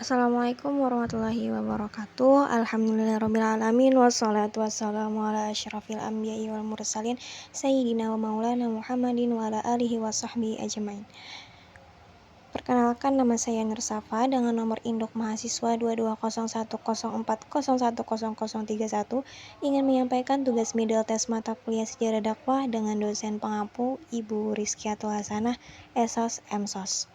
Assalamualaikum warahmatullahi wabarakatuh. Alhamdulillahirrabbilalamin. Wassalatu wassalamu ala asyrafil anbiya'i wal mursalin Sayyidina wa maulana Muhammadin wa ala alihi wa sahbihi ajmain. Perkenalkan, nama saya Nur Safa dengan nomor induk mahasiswa 220104010031, ingin menyampaikan tugas middle test mata kuliah sejarah dakwah dengan dosen pengampu Ibu Rizkiatul Hasanah, Esos Emsos.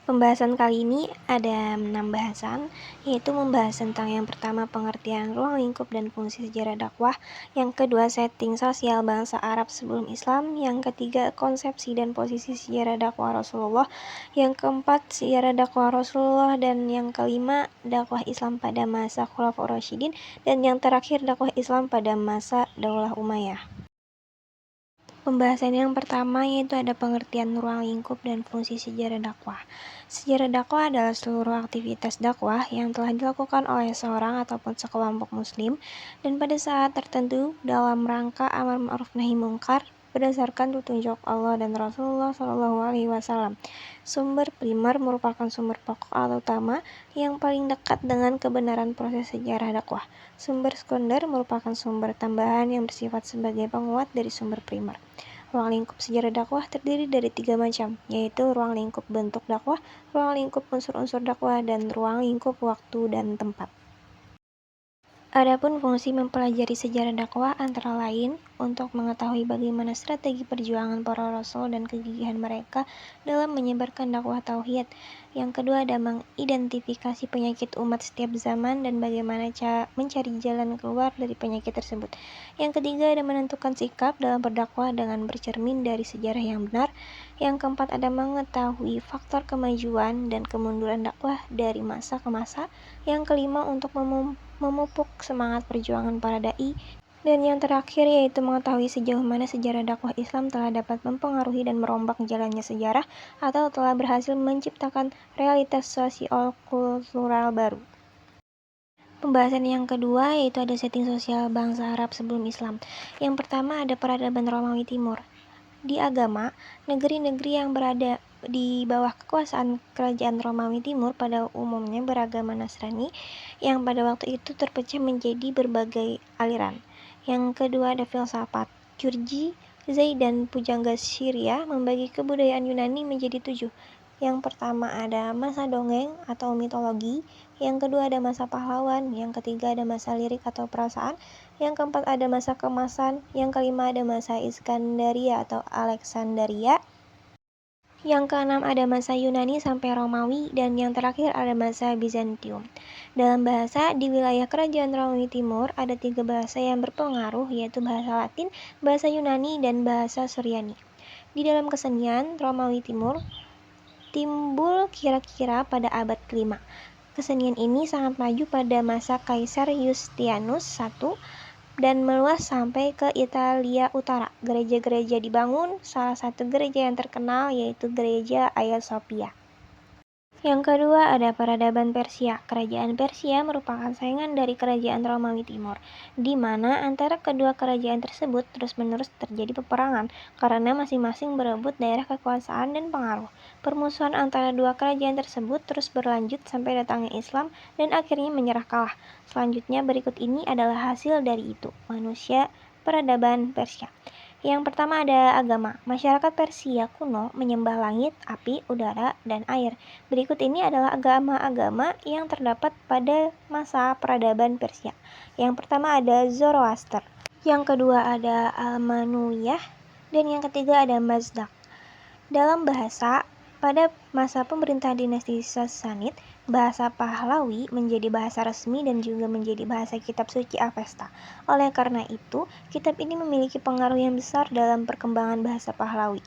Pembahasan kali ini ada 6 bahasan, yaitu membahas tentang yang pertama pengertian ruang lingkup dan fungsi sejarah dakwah, yang kedua setting sosial bangsa Arab sebelum Islam, yang ketiga konsepsi dan posisi sejarah dakwah Rasulullah, yang keempat sejarah dakwah Rasulullah, dan yang kelima dakwah Islam pada masa Khulafaur Rasyidin, dan yang terakhir dakwah Islam pada masa Daulah Umayyah. Pembahasan yang pertama yaitu ada pengertian ruang lingkup dan fungsi sejarah dakwah. Sejarah dakwah adalah seluruh aktivitas dakwah yang telah dilakukan oleh seorang ataupun sekelompok muslim dan pada saat tertentu dalam rangka amar ma'ruf nahi mungkar berdasarkan petunjuk Allah dan Rasulullah SAW. Sumber primer merupakan sumber pokok atau utama yang paling dekat dengan kebenaran proses sejarah dakwah. Sumber sekunder merupakan sumber tambahan yang bersifat sebagai penguat dari sumber primer. Ruang lingkup sejarah dakwah terdiri dari 3 macam, yaitu ruang lingkup bentuk dakwah, ruang lingkup unsur-unsur dakwah, dan ruang lingkup waktu dan tempat. Adapun fungsi mempelajari sejarah dakwah antara lain untuk mengetahui bagaimana strategi perjuangan para rasul dan kegigihan mereka dalam menyebarkan dakwah tauhid. Yang kedua ada mengidentifikasi penyakit umat setiap zaman dan bagaimana mencari jalan keluar dari penyakit tersebut. Yang ketiga ada menentukan sikap dalam berdakwah dengan bercermin dari sejarah yang benar. Yang keempat ada mengetahui faktor kemajuan dan kemunduran dakwah dari masa ke masa. Yang kelima untuk memupuk semangat perjuangan para dai, dan yang terakhir yaitu mengetahui sejauh mana sejarah dakwah Islam telah dapat mempengaruhi dan merombak jalannya sejarah atau telah berhasil menciptakan realitas sosio-kultural baru. Pembahasan yang kedua yaitu ada setting sosial bangsa Arab sebelum Islam. Yang pertama ada peradaban Romawi Timur. Di agama, negeri-negeri yang berada di bawah kekuasaan kerajaan Romawi Timur pada umumnya beragama Nasrani yang pada waktu itu terpecah menjadi berbagai aliran. Yang kedua ada filsafat. Jurji, Zaid, dan pujangga Syria membagi kebudayaan Yunani menjadi 7. Yang pertama ada masa dongeng atau mitologi, yang kedua ada masa pahlawan, yang ketiga ada masa lirik atau perasaan, yang keempat ada masa kemasan, yang kelima ada masa Iskandaria atau Alexandria, yang keenam ada masa Yunani sampai Romawi, dan yang terakhir ada masa Bizantium. Dalam bahasa, di wilayah kerajaan Romawi Timur ada 3 bahasa yang berpengaruh, yaitu bahasa Latin, bahasa Yunani, dan bahasa Suryani. Di dalam kesenian, Romawi Timur timbul kira-kira pada abad ke-5. Kesenian ini sangat maju pada masa Kaisar Yustianus I dan meluas sampai ke Italia Utara. Gereja-gereja dibangun, salah satu gereja yang terkenal yaitu Gereja Hagia Sophia. Yang kedua ada peradaban Persia. Kerajaan Persia merupakan saingan dari kerajaan Romawi Timur, di mana antara kedua kerajaan tersebut terus-menerus terjadi peperangan karena masing-masing berebut daerah kekuasaan dan pengaruh. Permusuhan antara dua kerajaan tersebut terus berlanjut sampai datangnya Islam dan akhirnya menyerah kalah. Selanjutnya berikut ini adalah hasil dari itu, manusia peradaban Persia. Yang pertama ada agama. Masyarakat Persia kuno menyembah langit, api, udara, dan air. Berikut ini adalah agama-agama yang terdapat pada masa peradaban Persia. Yang pertama ada Zoroaster. Yang kedua ada Al-Manuyah. Dan yang ketiga ada Mazdak. Dalam bahasa, pada masa pemerintahan dinasti Sassanid, bahasa Pahlawi menjadi bahasa resmi dan juga menjadi bahasa kitab suci Avesta. Oleh karena itu, kitab ini memiliki pengaruh yang besar dalam perkembangan bahasa Pahlawi.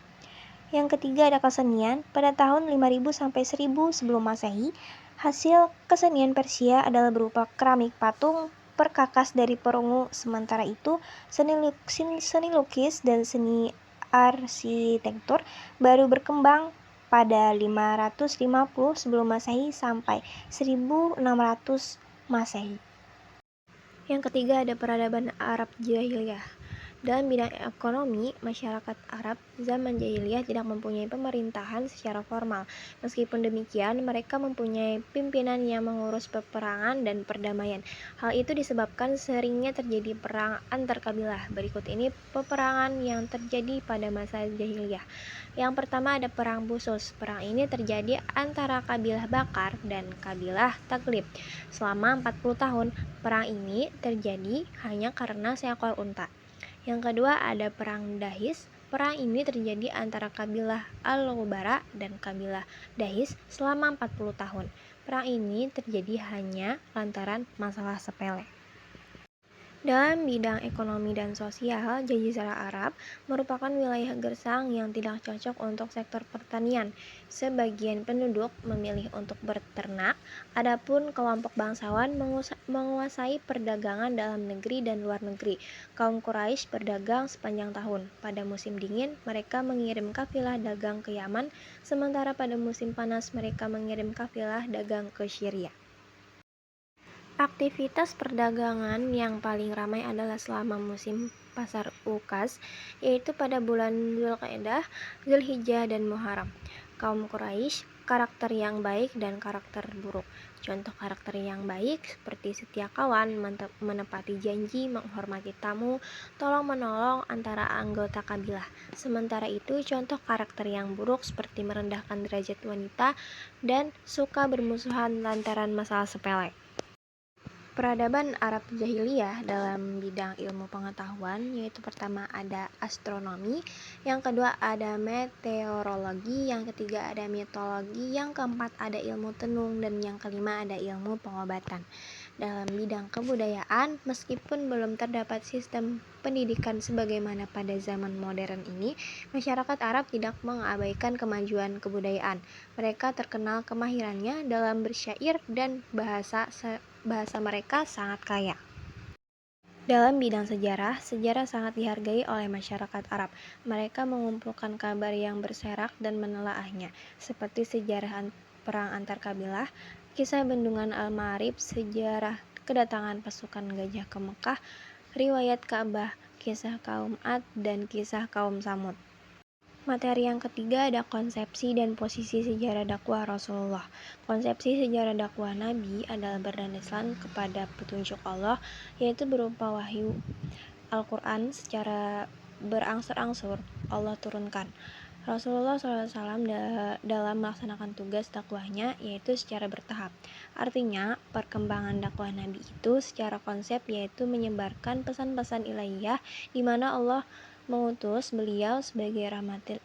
Yang ketiga ada kesenian. Pada tahun 5000 sampai 1000 sebelum Masehi, hasil kesenian Persia adalah berupa keramik patung, perkakas dari perunggu. Sementara itu, seni lukis dan seni arsitektur baru berkembang pada 550 sebelum Masehi sampai 1600 Masehi. Yang ketiga ada peradaban Arab Jahiliyah. Dalam bidang ekonomi, masyarakat Arab zaman jahiliyah tidak mempunyai pemerintahan secara formal. Meskipun demikian, mereka mempunyai pimpinan yang mengurus peperangan dan perdamaian. Hal itu disebabkan seringnya terjadi perang antar kabilah. Berikut ini peperangan yang terjadi pada masa jahiliyah. Yang pertama ada Perang Busus. Perang ini terjadi antara kabilah Bakar dan kabilah Taglib. Selama 40 tahun, perang ini terjadi hanya karena seekor unta. Yang kedua ada Perang Dahis. Perang ini terjadi antara kabilah Al-Ghubara dan kabilah Dahis selama 40 tahun. Perang ini terjadi hanya lantaran masalah sepele. Dalam bidang ekonomi dan sosial, Jazirah Arab merupakan wilayah gersang yang tidak cocok untuk sektor pertanian. Sebagian penduduk memilih untuk berternak, adapun kelompok bangsawan menguasai perdagangan dalam negeri dan luar negeri. Kaum Quraisy berdagang sepanjang tahun. Pada musim dingin, mereka mengirim kafilah dagang ke Yaman, sementara pada musim panas mereka mengirim kafilah dagang ke Syria. Aktivitas perdagangan yang paling ramai adalah selama musim pasar Ukas, yaitu pada bulan Dzulqa'dah, Dzulhijjah, dan Muharram. Kaum Quraisy, karakter yang baik dan karakter buruk. Contoh karakter yang baik seperti setia kawan, menepati janji, menghormati tamu, tolong-menolong antara anggota kabilah. Sementara itu, contoh karakter yang buruk seperti merendahkan derajat wanita dan suka bermusuhan lantaran masalah sepele. Peradaban Arab Jahiliyah dalam bidang ilmu pengetahuan, yaitu pertama ada astronomi, yang kedua ada meteorologi, yang ketiga ada mitologi, yang keempat ada ilmu tenung, dan yang kelima ada ilmu pengobatan. Dalam bidang kebudayaan, meskipun belum terdapat sistem pendidikan sebagaimana pada zaman modern ini, masyarakat Arab tidak mengabaikan kemajuan kebudayaan. Mereka terkenal kemahirannya dalam bersyair dan bahasa mereka sangat kaya. Dalam bidang sejarah, sejarah sangat dihargai oleh masyarakat Arab. Mereka mengumpulkan kabar yang berserak dan menelaahnya, seperti sejarah perang antar kabilah, kisah bendungan Al-Ma'rib, sejarah kedatangan pasukan gajah ke Mekah, riwayat Ka'bah, kisah kaum Ad, dan kisah kaum Samud. Materi yang ketiga ada konsepsi dan posisi sejarah dakwah Rasulullah. Konsepsi sejarah dakwah Nabi adalah berdasarkan kepada petunjuk Allah, yaitu berupa wahyu Al-Quran secara berangsur-angsur Allah turunkan. Rasulullah SAW dalam melaksanakan tugas dakwahnya yaitu secara bertahap. Artinya, perkembangan dakwah Nabi itu secara konsep yaitu menyebarkan pesan-pesan ilahiyah di mana Allah mengutus beliau sebagai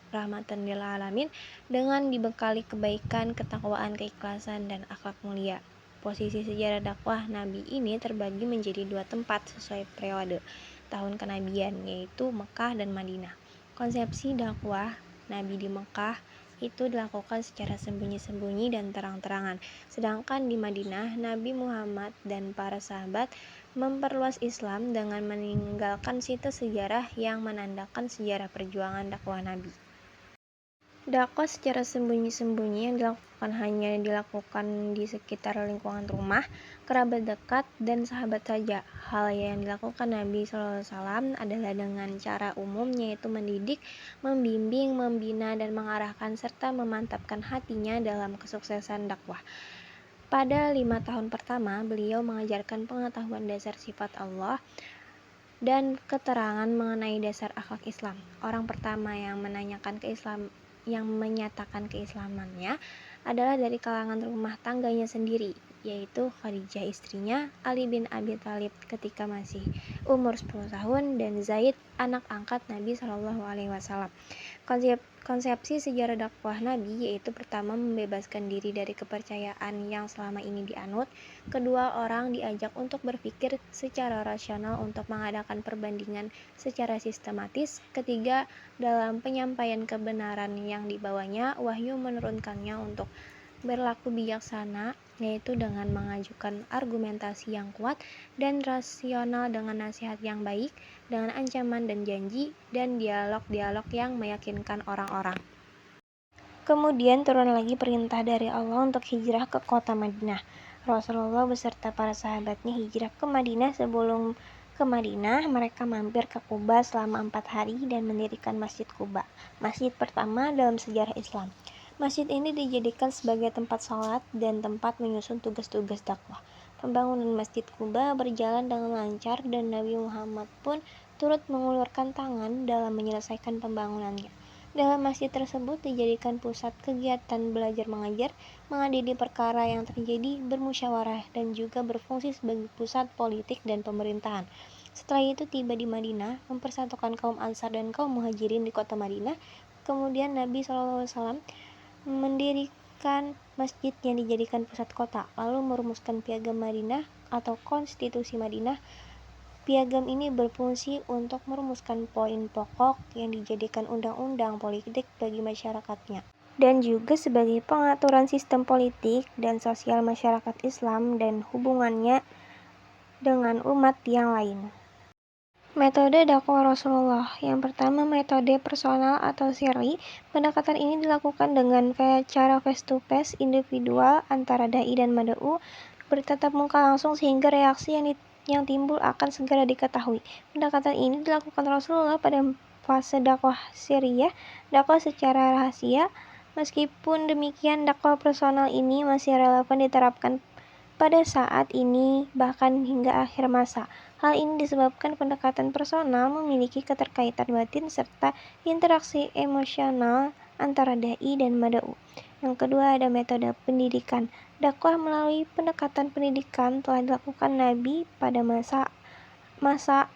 rahmatan lil alamin dengan dibekali kebaikan, ketakwaan, keikhlasan, dan akhlak mulia. Posisi sejarah dakwah Nabi ini terbagi menjadi dua tempat sesuai periode tahun kenabian, yaitu Mekah dan Madinah. Konsepsi dakwah Nabi di Mekah itu dilakukan secara sembunyi-sembunyi dan terang-terangan. Sedangkan di Madinah, Nabi Muhammad dan para sahabat memperluas Islam dengan meninggalkan situs sejarah yang menandakan sejarah perjuangan dakwah Nabi. Dakwah secara sembunyi-sembunyi yang hanya dilakukan di sekitar lingkungan rumah, kerabat dekat, dan sahabat saja. Hal yang dilakukan Nabi SAW adalah dengan cara umum, yaitu mendidik, membimbing, membina, dan mengarahkan serta memantapkan hatinya dalam kesuksesan dakwah. Pada 5 tahun pertama, beliau mengajarkan pengetahuan dasar sifat Allah dan keterangan mengenai dasar akhlak Islam. Orang pertama yang menyatakan keislamannya adalah dari kalangan rumah tangganya sendiri, yaitu Khadijah istrinya, Ali bin Abi Thalib ketika masih umur 10 tahun, dan Zaid anak angkat Nabi SAW. Konsepsi sejarah dakwah Nabi yaitu pertama membebaskan diri dari kepercayaan yang selama ini dianut, kedua orang diajak untuk berpikir secara rasional untuk mengadakan perbandingan secara sistematis, ketiga dalam penyampaian kebenaran yang dibawanya, wahyu menurunkannya untuk berlaku bijaksana, yaitu dengan mengajukan argumentasi yang kuat dan rasional dengan nasihat yang baik, dengan ancaman dan janji, dan dialog-dialog yang meyakinkan orang-orang. Kemudian turun lagi perintah dari Allah untuk hijrah ke kota Madinah. Rasulullah beserta para sahabatnya hijrah ke Madinah sebelum ke Madinah, mereka mampir ke Kuba selama 4 hari dan mendirikan Masjid Kuba, masjid pertama dalam sejarah Islam. Masjid ini dijadikan sebagai tempat sholat dan tempat menyusun tugas-tugas dakwah. Pembangunan Masjid Kuba berjalan dengan lancar dan Nabi Muhammad pun turut mengulurkan tangan dalam menyelesaikan pembangunannya. Dalam masjid tersebut dijadikan pusat kegiatan belajar mengajar, mengadili perkara yang terjadi, bermusyawarah, dan juga berfungsi sebagai pusat politik dan pemerintahan. Setelah itu tiba di Madinah, mempersatukan kaum Ansar dan kaum Muhajirin di kota Madinah. Kemudian Nabi SAW mendirikan masjid yang dijadikan pusat kota, lalu merumuskan Piagam Madinah atau Konstitusi Madinah. Piagam ini berfungsi untuk merumuskan poin pokok yang dijadikan undang-undang politik bagi masyarakatnya, dan juga sebagai pengaturan sistem politik dan sosial masyarakat Islam dan hubungannya dengan umat yang lain. Metode dakwah Rasulullah. Yang pertama, metode personal atau sirri. Pendekatan ini dilakukan dengan cara face-to-face individual antara dai dan mad'u, bertatap muka langsung sehingga reaksi yang timbul akan segera diketahui. Pendekatan ini dilakukan Rasulullah pada fase dakwah sirriyah, dakwah secara rahasia. Meskipun demikian, dakwah personal ini masih relevan diterapkan pada saat ini bahkan hingga akhir masa. Hal ini disebabkan pendekatan personal memiliki keterkaitan batin serta interaksi emosional antara dai dan mad'u. Yang kedua, ada metode pendidikan. Dakwah melalui pendekatan pendidikan telah dilakukan Nabi pada masa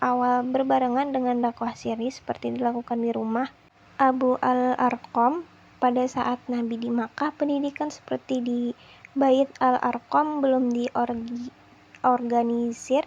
awal berbarengan dengan dakwah sirri seperti dilakukan di rumah Abu al-Arqam. Pada saat Nabi di Makkah, pendidikan seperti di Bait al-Arqam belum diorganisir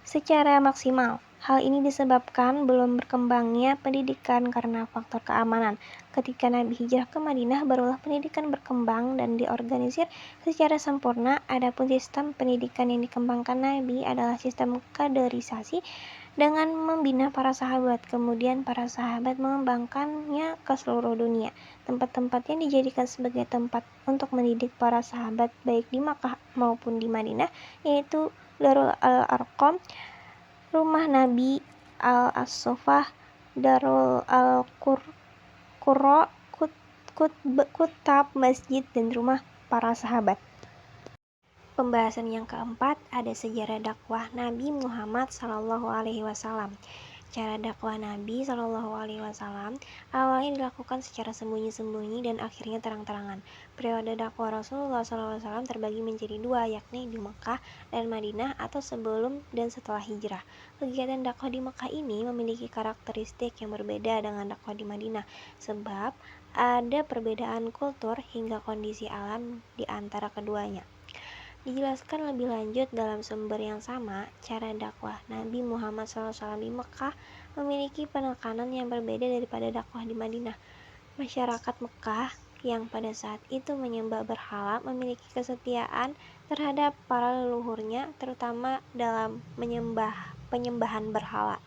secara maksimal. Hal ini disebabkan belum berkembangnya pendidikan karena faktor keamanan. Ketika Nabi hijrah ke Madinah, barulah pendidikan berkembang dan diorganisir secara sempurna. Adapun sistem pendidikan yang dikembangkan Nabi adalah sistem kaderisasi dengan membina para sahabat. Kemudian para sahabat mengembangkannya ke seluruh dunia. Tempat-tempat yang dijadikan sebagai tempat untuk mendidik para sahabat baik di Makkah maupun di Madinah yaitu Darul Arqam, Rumah Nabi, Al-As-Sufah, Darul Al-Qurra, Kutab, Masjid, dan Rumah Para Sahabat. Pembahasan yang keempat, ada sejarah dakwah Nabi Muhammad SAW. Cara dakwah Nabi SAW awalnya dilakukan secara sembunyi-sembunyi dan akhirnya terang-terangan. Periode dakwah Rasulullah SAW terbagi menjadi dua, yakni di Mekah dan Madinah atau sebelum dan setelah hijrah. Kegiatan dakwah di Mekah ini memiliki karakteristik yang berbeda dengan dakwah di Madinah, sebab ada perbedaan kultur hingga kondisi alam di antara keduanya. Dijelaskan lebih lanjut dalam sumber yang sama, cara dakwah Nabi Muhammad SAW di Mekah memiliki penekanan yang berbeda daripada dakwah di Madinah. Masyarakat Mekah yang pada saat itu menyembah berhala memiliki kesetiaan terhadap para leluhurnya, terutama dalam penyembahan berhala.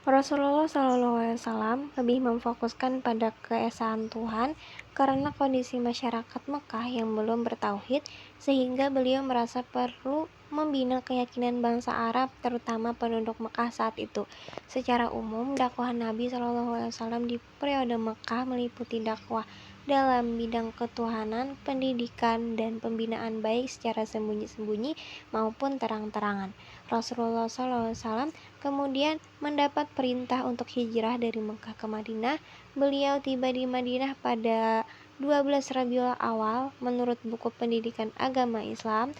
Rasulullah SAW lebih memfokuskan pada keesaan Tuhan karena kondisi masyarakat Mekah yang belum bertauhid, sehingga beliau merasa perlu membina keyakinan bangsa Arab, terutama penduduk Mekah saat itu. Secara umum, dakwah Nabi SAW di periode Mekah meliputi dakwah dalam bidang ketuhanan, pendidikan, dan pembinaan baik secara sembunyi-sembunyi maupun terang-terangan. Rasulullah SAW kemudian mendapat perintah untuk hijrah dari Mekah ke Madinah. Beliau tiba di Madinah pada 12 Rabiul Awal menurut buku pendidikan agama Islam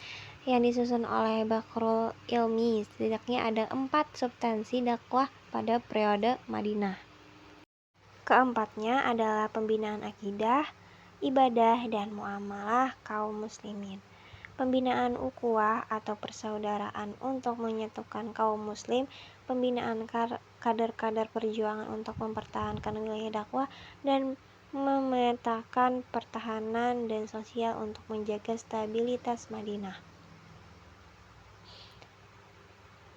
yang disusun oleh Bakrul Ilmi. Setidaknya ada 4 substansi dakwah pada periode Madinah. Keempatnya adalah pembinaan akidah, ibadah, dan muamalah kaum muslimin. Pembinaan ukhuwah atau persaudaraan untuk menyatukan kaum muslim, pembinaan kader-kader perjuangan untuk mempertahankan wilayah dakwah, dan memetakan pertahanan dan sosial untuk menjaga stabilitas Madinah.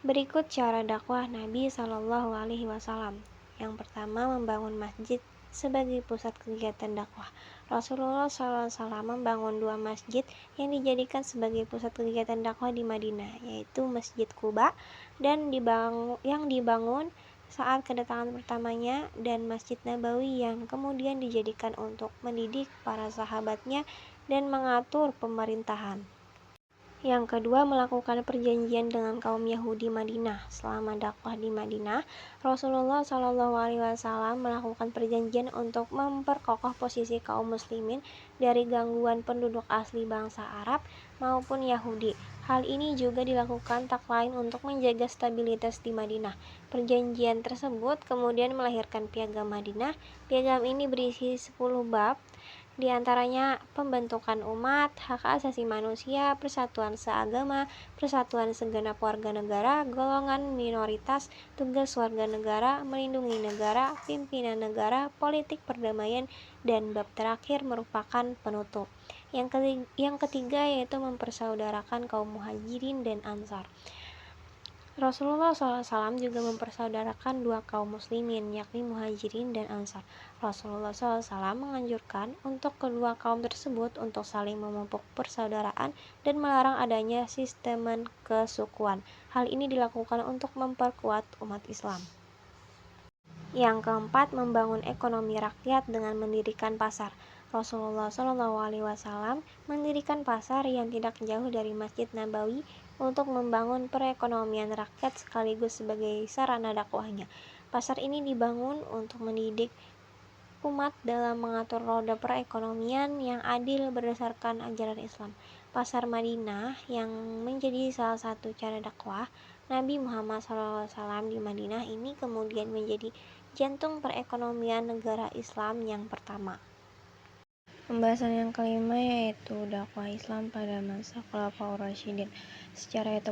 Berikut cara dakwah Nabi SAW. Yang pertama, membangun masjid sebagai pusat kegiatan dakwah. Rasulullah SAW membangun 2 masjid yang dijadikan sebagai pusat kegiatan dakwah di Madinah, yaitu Masjid Quba yang dibangun saat kedatangan pertamanya, dan Masjid Nabawi yang kemudian dijadikan untuk mendidik para sahabatnya dan mengatur pemerintahan. Yang kedua, melakukan perjanjian dengan kaum Yahudi Madinah. Selama dakwah di Madinah, Rasulullah SAW melakukan perjanjian untuk memperkokoh posisi kaum muslimin dari gangguan penduduk asli bangsa Arab maupun Yahudi. Hal ini juga dilakukan tak lain untuk menjaga stabilitas di Madinah. Perjanjian tersebut kemudian melahirkan Piagam Madinah. Piagam ini berisi 10 bab, di antaranya pembentukan umat, hak asasi manusia, persatuan seagama, persatuan segenap warga negara, golongan minoritas, tugas warga negara, melindungi negara, pimpinan negara, politik perdamaian, dan bab terakhir merupakan penutup. Yang ketiga yaitu mempersaudarakan kaum muhajirin dan ansar. Rasulullah SAW juga mempersaudarakan 2 kaum muslimin, yakni muhajirin dan ansar. Rasulullah SAW menganjurkan untuk kedua kaum tersebut untuk saling memupuk persaudaraan dan melarang adanya sistem kesukuan. Hal ini dilakukan untuk memperkuat umat Islam. Yang keempat, membangun ekonomi rakyat dengan mendirikan pasar. Rasulullah SAW mendirikan pasar yang tidak jauh dari Masjid Nabawi untuk membangun perekonomian rakyat sekaligus sebagai sarana dakwahnya. Pasar ini dibangun untuk mendidik umat dalam mengatur roda perekonomian yang adil berdasarkan ajaran Islam. Pasar Madinah yang menjadi salah satu cara dakwah Nabi Muhammad SAW di Madinah ini kemudian menjadi jantung perekonomian negara Islam yang pertama. Pembahasan yang kelima yaitu dakwah Islam pada masa Khulafaur Rasyidin. Secara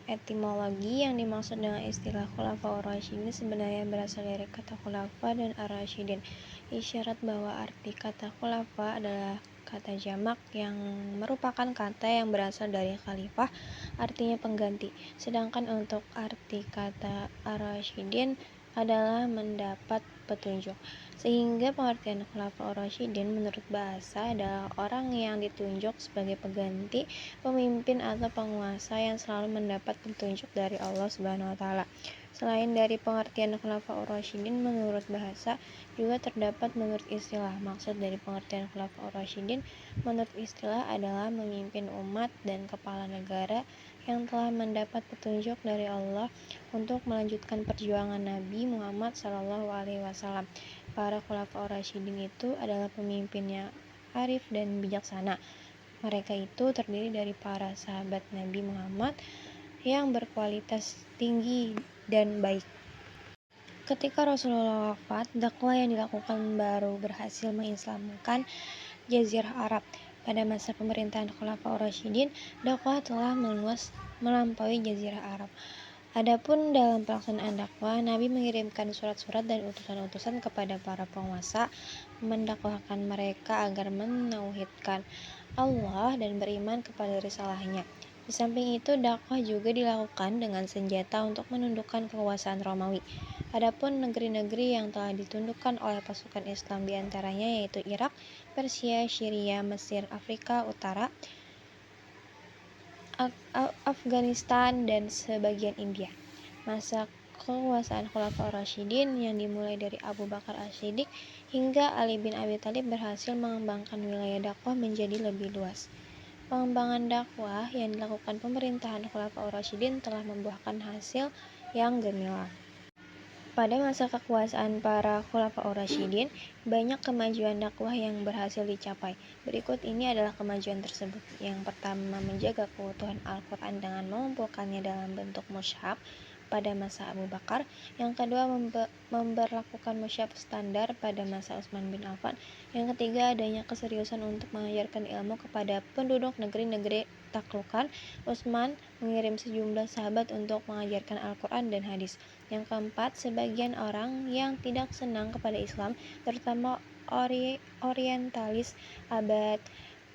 etimologi, yang dimaksud dengan istilah Khulafaur Rasyidin sebenarnya berasal dari kata khulafa dan ar-rasyidin. Isyarat bahwa arti kata khulafa adalah kata jamak yang merupakan kata yang berasal dari khalifah, artinya pengganti. Sedangkan untuk arti kata ar-rasyidin adalah mendapat petunjuk. Sehingga pengertian Khulafaur Rasyidin menurut bahasa adalah orang yang ditunjuk sebagai pengganti pemimpin atau penguasa yang selalu mendapat petunjuk dari Allah Subhanahu wa taala. Selain dari pengertian Khulafaur Rasyidin menurut bahasa, juga terdapat menurut istilah. Maksud dari pengertian Khulafaur Rasyidin menurut istilah adalah memimpin umat dan kepala negara yang telah mendapat petunjuk dari Allah untuk melanjutkan perjuangan Nabi Muhammad SAW. Para Khulafaur Rasyidin itu adalah pemimpin yang arif dan bijaksana. Mereka itu terdiri dari para sahabat Nabi Muhammad yang berkualitas tinggi dan baik. Ketika Rasulullah wafat, dakwah yang dilakukan baru berhasil mengislamkan Jazirah Arab. Pada masa pemerintahan Khulafaur Rasyidin, dakwah telah meluas melampaui Jazirah Arab. Adapun dalam pelaksanaan dakwah, Nabi mengirimkan surat-surat dan utusan-utusan kepada para penguasa, mendakwahkan mereka agar menauhidkan Allah dan beriman kepada risalahnya. Di samping itu, dakwah juga dilakukan dengan senjata untuk menundukkan kekuasaan Romawi. Adapun negeri-negeri yang telah ditundukkan oleh pasukan Islam diantaranya yaitu Irak, Persia, Syria, Mesir, Afrika Utara, Afghanistan, dan sebagian India. Masa kekuasaan Khulafaur Rasyidin yang dimulai dari Abu Bakar As-Siddiq hingga Ali bin Abi Thalib berhasil mengembangkan wilayah dakwah menjadi lebih luas. Pengembangan dakwah yang dilakukan pemerintahan Khulafaur Rasyidin telah membuahkan hasil yang gemilang. Pada masa kekuasaan para Khulafaur Rasyidin, banyak kemajuan dakwah yang berhasil dicapai. Berikut ini adalah kemajuan tersebut. Yang pertama, menjaga keutuhan Al-Quran dengan mengumpulkannya dalam bentuk mushaf pada masa Abu Bakar. Yang kedua, memberlakukan mushaf standar pada masa Utsman bin Affan. Yang ketiga, adanya keseriusan untuk mengajarkan ilmu kepada penduduk negeri-negeri taklukan. Utsman mengirim sejumlah sahabat untuk mengajarkan Al-Quran dan hadis. Yang keempat, sebagian orang yang tidak senang kepada Islam, terutama orientalis abad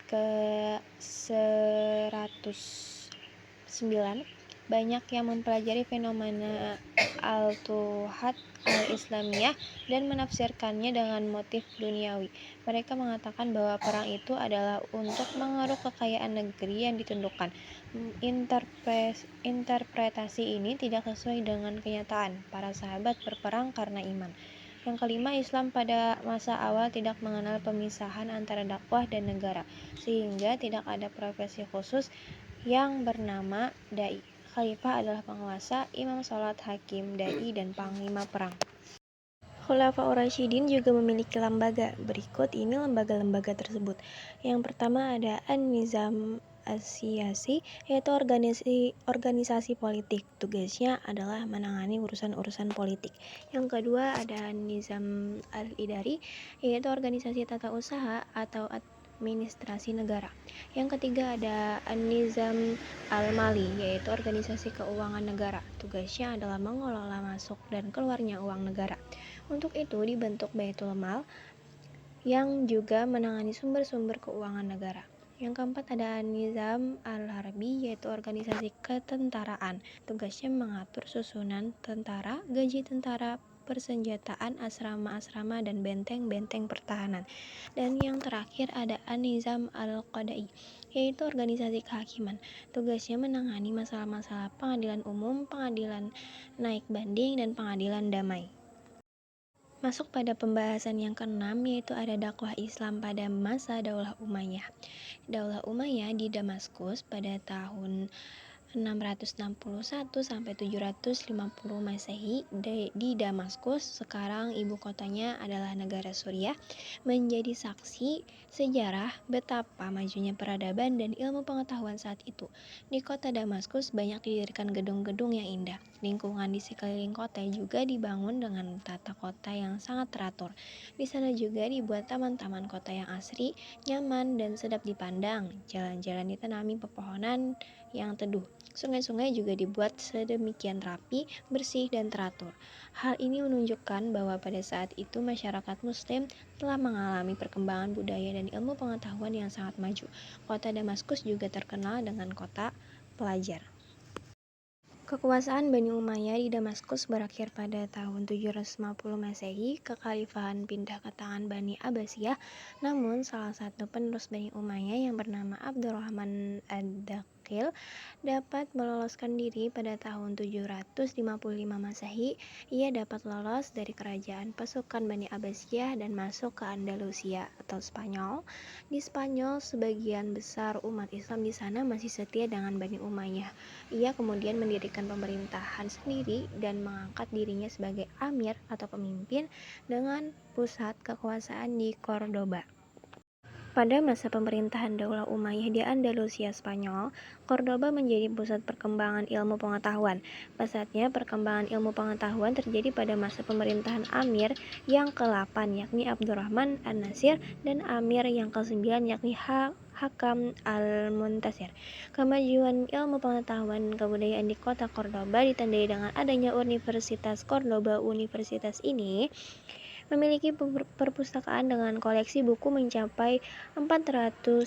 ke-109, banyak yang mempelajari fenomena al-Tuhat al-Islamiyah dan menafsirkannya dengan motif duniawi. Mereka mengatakan bahwa perang itu adalah untuk mengeruk kekayaan negeri yang ditundukkan. Interpretasi ini tidak sesuai dengan kenyataan. Para sahabat berperang karena iman. Yang kelima, Islam pada masa awal tidak mengenal pemisahan antara dakwah dan negara, sehingga tidak ada profesi khusus yang bernama dai. Khalifah adalah penguasa, imam sholat, hakim, dai, dan panglima perang. Khulafaur Rasyidin juga memiliki lembaga. Berikut ini lembaga-lembaga tersebut. Yang pertama ada An-Nizam As-Siyasi, yaitu organisasi politik. Tugasnya adalah menangani urusan-urusan politik. Yang kedua ada Nizam Al-Idari, yaitu organisasi tata usaha atau administrasi negara. Yang ketiga ada An-Nizam Al-Mali, yaitu organisasi keuangan negara. Tugasnya adalah mengelola masuk dan keluarnya uang negara. Untuk itu dibentuk Baitul Mal yang juga menangani sumber-sumber keuangan negara. Yang keempat ada Nizam Al-Harbi, yaitu organisasi ketentaraan. Tugasnya mengatur susunan tentara, gaji tentara, persenjataan, asrama-asrama, dan benteng-benteng pertahanan. Dan yang terakhir ada An-Nizam Al-Qadai, yaitu organisasi kehakiman. Tugasnya menangani masalah-masalah pengadilan umum, pengadilan naik banding, dan pengadilan damai. Masuk pada pembahasan yang keenam, yaitu ada dakwah Islam pada masa Daulah Umayyah. Daulah Umayyah di Damaskus pada tahun 661 sampai 750 Masehi di Damaskus, sekarang ibu kotanya adalah negara Suriah, menjadi saksi sejarah betapa majunya peradaban dan ilmu pengetahuan saat itu. Di kota Damaskus banyak didirikan gedung-gedung yang indah. Lingkungan di sekeliling kota juga dibangun dengan tata kota yang sangat teratur. Di sana juga dibuat taman-taman kota yang asri, nyaman, dan sedap dipandang. Jalan-jalan ditanami pepohonan yang teduh. Sungai-sungai juga dibuat sedemikian rapi, bersih, dan teratur. Hal ini menunjukkan bahwa pada saat itu masyarakat Muslim telah mengalami perkembangan budaya dan ilmu pengetahuan yang sangat maju. Kota Damaskus juga terkenal dengan kota pelajar. Kekuasaan Bani Umayyah di Damaskus berakhir pada tahun 750 Masehi. Kekhalifahan pindah ke tangan Bani Abbasiyah, namun salah satu penerus Bani Umayyah yang bernama Abdurrahman Ad-Dakhil dapat meloloskan diri pada tahun 755 Masehi. Ia dapat lolos dari kerajaan pasukan Bani Abbasiyah dan masuk ke Andalusia atau Spanyol. Di Spanyol, sebagian besar umat Islam di sana masih setia dengan Bani Umayyah. Ia kemudian mendirikan pemerintahan sendiri dan mengangkat dirinya sebagai amir atau pemimpin dengan pusat kekuasaan di Cordoba. Pada masa pemerintahan Daulah Umayyah di Andalusia Spanyol, Cordoba menjadi pusat perkembangan ilmu pengetahuan. Pesatnya perkembangan ilmu pengetahuan terjadi pada masa pemerintahan Amir yang ke-8 yakni Abdurrahman An-Nasir dan Amir yang ke-9 yakni Hakam Al-Muntasir. Kemajuan ilmu pengetahuan dan kebudayaan di kota Cordoba ditandai dengan adanya Universitas Cordoba. Universitas ini memiliki perpustakaan dengan koleksi buku mencapai 400.000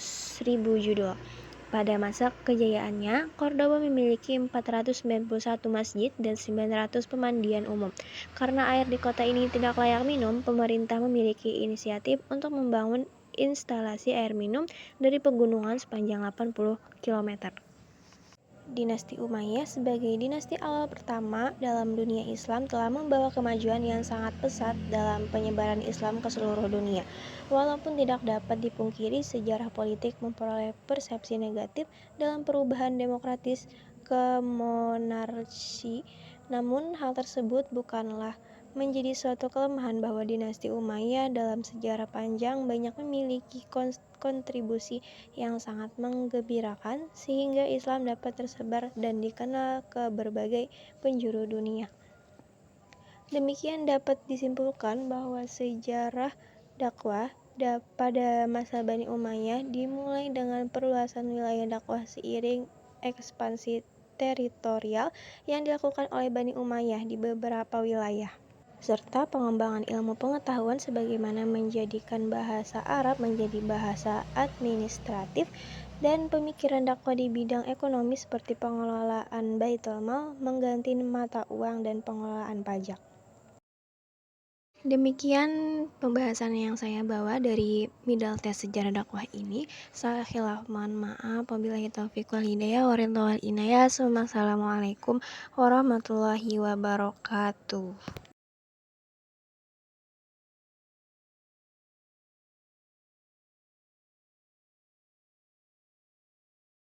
judul. Pada masa kejayaannya, Cordoba memiliki 491 masjid dan 900 pemandian umum. Karena air di kota ini tidak layak minum, pemerintah memiliki inisiatif untuk membangun instalasi air minum dari pegunungan sepanjang 80 km. Dinasti Umayyah sebagai dinasti awal pertama dalam dunia Islam telah membawa kemajuan yang sangat pesat dalam penyebaran Islam ke seluruh dunia. Walaupun tidak dapat dipungkiri sejarah politik memperoleh persepsi negatif dalam perubahan demokratis ke monarki, namun hal tersebut bukanlah menjadi suatu kelemahan bahwa dinasti Umayyah dalam sejarah panjang banyak memiliki kontribusi yang sangat menggembirakan sehingga Islam dapat tersebar dan dikenal ke berbagai penjuru dunia. Demikian dapat disimpulkan bahwa sejarah dakwah pada masa Bani Umayyah dimulai dengan perluasan wilayah dakwah seiring ekspansi teritorial yang dilakukan oleh Bani Umayyah di beberapa wilayah, serta pengembangan ilmu pengetahuan sebagaimana menjadikan bahasa Arab menjadi bahasa administratif dan pemikiran dakwah di bidang ekonomi seperti pengelolaan Baitul Mal, mengganti mata uang, dan pengelolaan pajak. Demikian pembahasan yang saya bawa dari Middle Test Sejarah Dakwah ini. Salah khilaf mohon maaf. Wabillahi taufiq wal hidayah. Wassalamualaikum warahmatullahi wabarakatuh.